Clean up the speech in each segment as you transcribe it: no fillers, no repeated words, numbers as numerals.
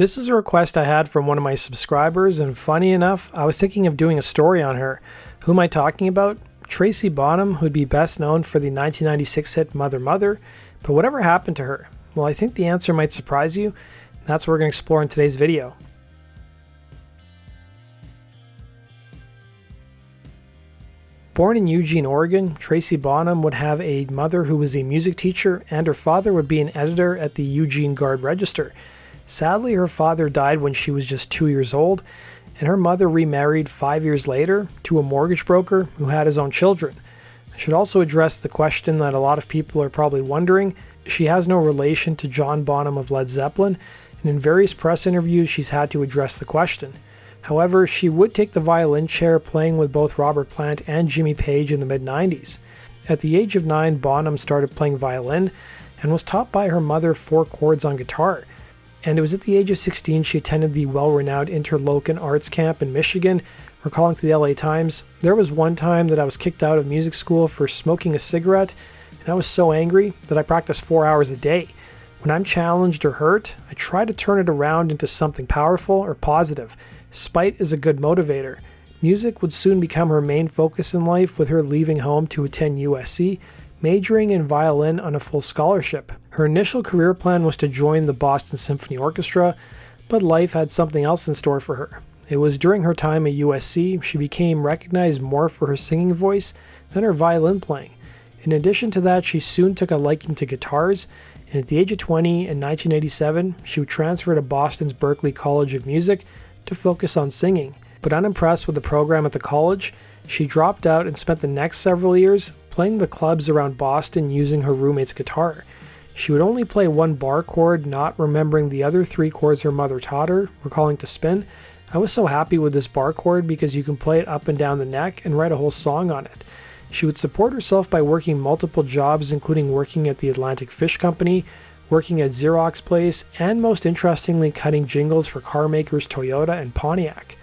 This is a request I had from one of my subscribers, and funny enough, I was thinking of doing a story on her. Who am I talking about? Tracy Bonham, who'd be best known for the 1996 hit Mother Mother, but whatever happened to her? Well, I think the answer might surprise you. That's what we're going to explore in today's video. Born in Eugene, Oregon, Tracy Bonham would have a mother who was a music teacher, and her father would be an editor at the Eugene Guard Register. Sadly, her father died when she was just 2 years old, and her mother remarried 5 years later to a mortgage broker who had his own children. I should also address the question that a lot of people are probably wondering. She has no relation to John Bonham of Led Zeppelin, and in various press interviews she's had to address the question. However, she would take the violin chair, playing with both Robert Plant and Jimmy Page in the mid-90s. At the age of 9, Bonham started playing violin and was taught by her mother 4 chords on guitar. And it was at the age of 16 she attended the well-renowned Interlochen Arts Camp in Michigan. Recalling to the LA Times, "There was one time that I was kicked out of music school for smoking a cigarette, and I was so angry that I practiced 4 hours a day. When I'm challenged or hurt, I try to turn it around into something powerful or positive. Spite is a good motivator." Music would soon become her main focus in life, with her leaving home to attend USC, majoring in violin on a full scholarship. Her initial career plan was to join the Boston Symphony Orchestra, but life had something else in store for her. It was during her time at USC she became recognized more for her singing voice than her violin playing. In addition to that, she soon took a liking to guitars, and at the age of 20 in 1987, she would transfer to Boston's Berklee College of Music to focus on singing. But unimpressed with the program at the college, she dropped out and spent the next several years playing the clubs around Boston using her roommate's guitar. She would only play one bar chord, not remembering the other 3 chords her mother taught her, recalling to spin. "I was so happy with this bar chord because you can play it up and down the neck and write a whole song on it." She would support herself by working multiple jobs, including working at the Atlantic Fish Company, working at Xerox Place, and most interestingly, cutting jingles for car makers Toyota and Pontiac.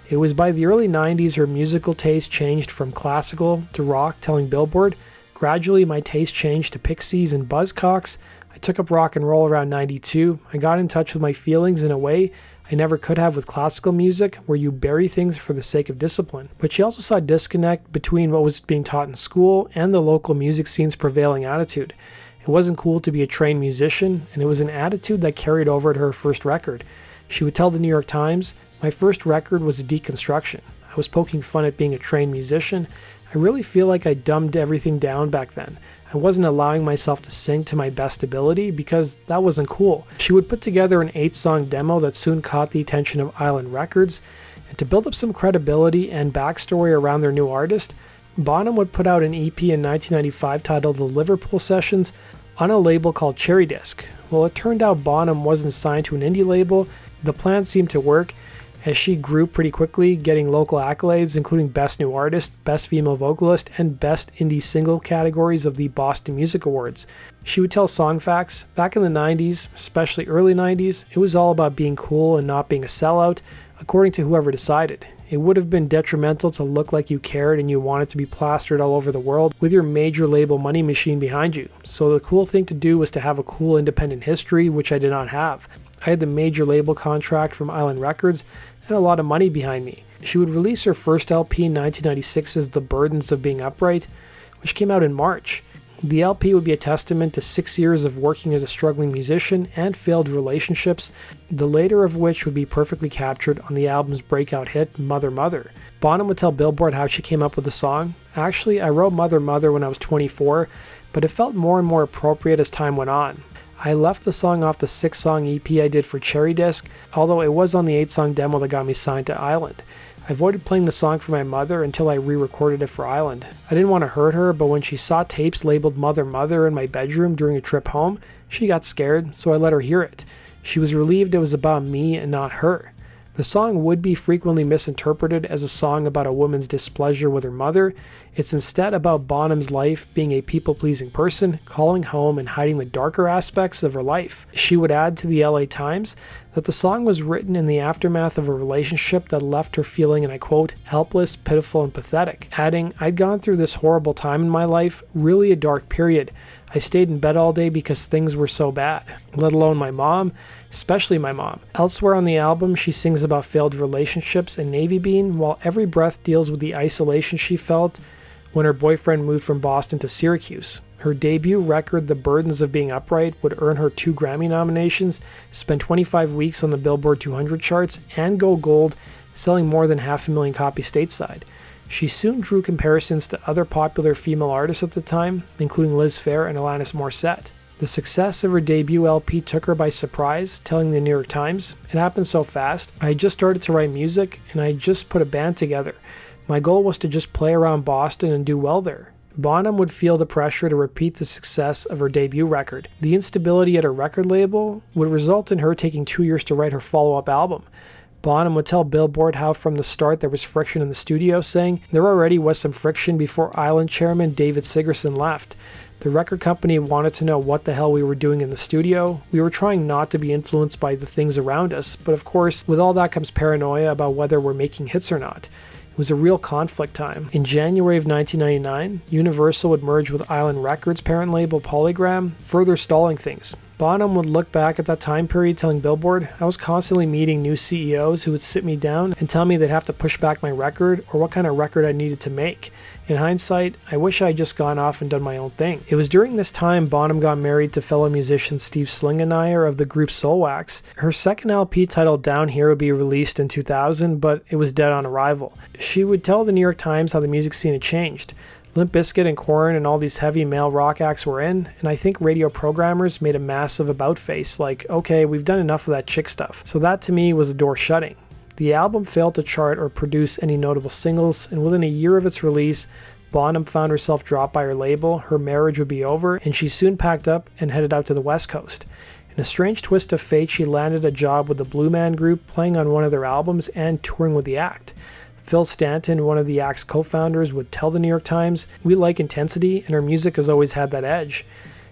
It was by the early 90s her musical taste changed from classical to rock, telling Billboard, "Gradually my taste changed to Pixies and Buzzcocks. I took up rock and roll around 92. I got in touch with my feelings in a way I never could have with classical music, where you bury things for the sake of discipline." But she also saw a disconnect between what was being taught in school and the local music scene's prevailing attitude. It wasn't cool to be a trained musician, and it was an attitude that carried over to her first record. She would tell the New York Times, "My first record was a deconstruction. I was poking fun at being a trained musician. I really feel like I dumbed everything down back then. I wasn't allowing myself to sing to my best ability because that wasn't cool." She would put together an 8-song demo that soon caught the attention of Island Records, and to build up some credibility and backstory around their new artist, Bonham would put out an EP in 1995 titled The Liverpool Sessions on a label called Cherry Disc. Well, it turned out Bonham wasn't signed to an indie label. The plan seemed to work, as she grew pretty quickly, getting local accolades including Best New Artist, Best Female Vocalist, and Best Indie Single categories of the Boston Music Awards. She would tell Songfacts, "Back in the 90s, especially early 90s, it was all about being cool and not being a sellout, according to whoever decided. It would have been detrimental to look like you cared and you wanted to be plastered all over the world with your major label money machine behind you. So the cool thing to do was to have a cool independent history, which I did not have. I had the major label contract from Island Records and a lot of money behind me." She would release her first LP in 1996 The Burdens of Being Upright, which came out in March. The LP would be a testament to 6 years of working as a struggling musician and failed relationships, the later of which would be perfectly captured on the album's breakout hit, Mother Mother. Bonham would tell Billboard how she came up with the song. "Actually, I wrote Mother Mother when I was 24, but it felt more and more appropriate as time went on. I left the song off the 6-song EP I did for Cherry Disc, although it was on the 8-song demo that got me signed to Island. I avoided playing the song for my mother until I re-recorded it for Island. I didn't want to hurt her, but when she saw tapes labeled Mother Mother in my bedroom during a trip home, she got scared, so I let her hear it. She was relieved it was about me and not her." The song would be frequently misinterpreted as a song about a woman's displeasure with her mother. It's instead about Bonham's life being a people-pleasing person, calling home and hiding the darker aspects of her life. She would add to the LA Times that the song was written in the aftermath of a relationship that left her feeling, and I quote, helpless, pitiful, and pathetic, adding, I'd gone through this horrible time in my life, really a dark period. I stayed in bed all day because things were so bad, let alone my mom, especially my mom. Elsewhere on the album, she sings about failed relationships and Navy bean, while Every Breath deals with the isolation she felt when her boyfriend moved from Boston to Syracuse. Her debut record, The Burdens of Being Upright, would earn her 2 Grammy nominations, spend 25 weeks on the Billboard 200 charts, and go gold, selling more than 500,000 copies stateside. She soon drew comparisons to other popular female artists at the time, including Liz Phair and Alanis Morissette. The success of her debut LP took her by surprise, telling the New York Times, "It happened so fast. I had just started to write music, and I had just put a band together. My goal was to just play around Boston and do well there." Bonham would feel the pressure to repeat the success of her debut record. The instability at her record label would result in her taking 2 years to write her follow-up album. Bonham would tell Billboard how from the start there was friction in the studio, saying, "There already was some friction before Island chairman David Sigerson left. The record company wanted to know what the hell we were doing in the studio. We were trying not to be influenced by the things around us, but of course, with all that comes paranoia about whether we're making hits or not." It was a real conflict time. In January of 1999, Universal would merge with Island Records' parent label Polygram, further stalling things. Bonham would look back at that time period telling Billboard, "I was constantly meeting new CEOs who would sit me down and tell me they'd have to push back my record or what kind of record I needed to make. In hindsight, I wish I had just gone off and done my own thing." It was during this time Bonham got married to fellow musician Steve Slingeneier of the group Soulwax. Her second LP titled Down Here would be released in 2000, but it was dead on arrival. She would tell the New York Times how the music scene had changed. Limp Bizkit and Korn and all these heavy male rock acts were in, and I think radio programmers made a massive about face, like, okay, we've done enough of that chick stuff. So that to me was the door shutting. The album failed to chart or produce any notable singles, and within a year of its release, Bonham found herself dropped by her label, her marriage would be over, and she soon packed up and headed out to the West Coast. In a strange twist of fate, she landed a job with the Blue Man Group, playing on one of their albums and touring with the act. Phil Stanton, one of the act's co-founders, would tell the New York Times, "We like intensity, and her music has always had that edge."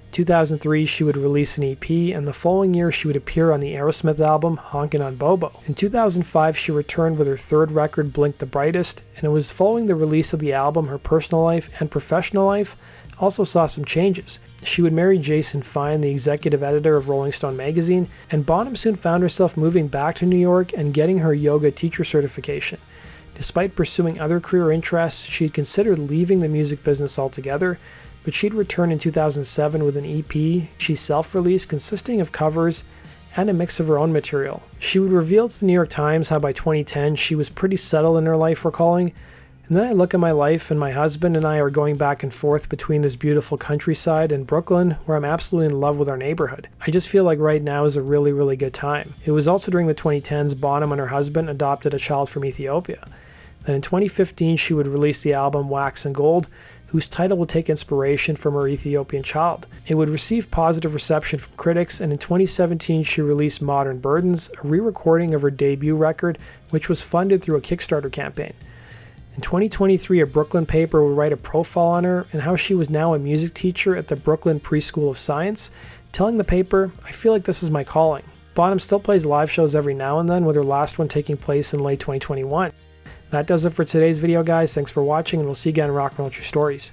In 2003, she would release an EP, and the following year she would appear on the Aerosmith album, Honkin' on Bobo. In 2005, she returned with her third record, Blink the Brightest, and it was following the release of the album her personal life and professional life also saw some changes. She would marry Jason Fine, the executive editor of Rolling Stone magazine, and Bonham soon found herself moving back to New York and getting her yoga teacher certification. Despite pursuing other career interests, she had considered leaving the music business altogether, but she'd return in 2007 with an EP she self-released consisting of covers and a mix of her own material. She would reveal to the New York Times how by 2010 she was pretty settled in her life, recalling, "And then I look at my life and my husband and I are going back and forth between this beautiful countryside and Brooklyn, where I'm absolutely in love with our neighborhood. I just feel like right now is a really, really good time." It was also during the 2010s Bonham and her husband adopted a child from Ethiopia. Then in 2015 she would release the album Wax and Gold, whose title would take inspiration from her Ethiopian child. It would receive positive reception from critics, and in 2017 she released Modern Burdens, a re-recording of her debut record, which was funded through a Kickstarter campaign. In 2023, a Brooklyn paper would write a profile on her and how she was now a music teacher at the Brooklyn Preschool of Science, telling the paper, "I feel like this is my calling." Bonham still plays live shows every now and then, with her last one taking place in late 2021. That does it for today's video, guys. Thanks for watching, and we'll see you again in Rock and Roll True Stories.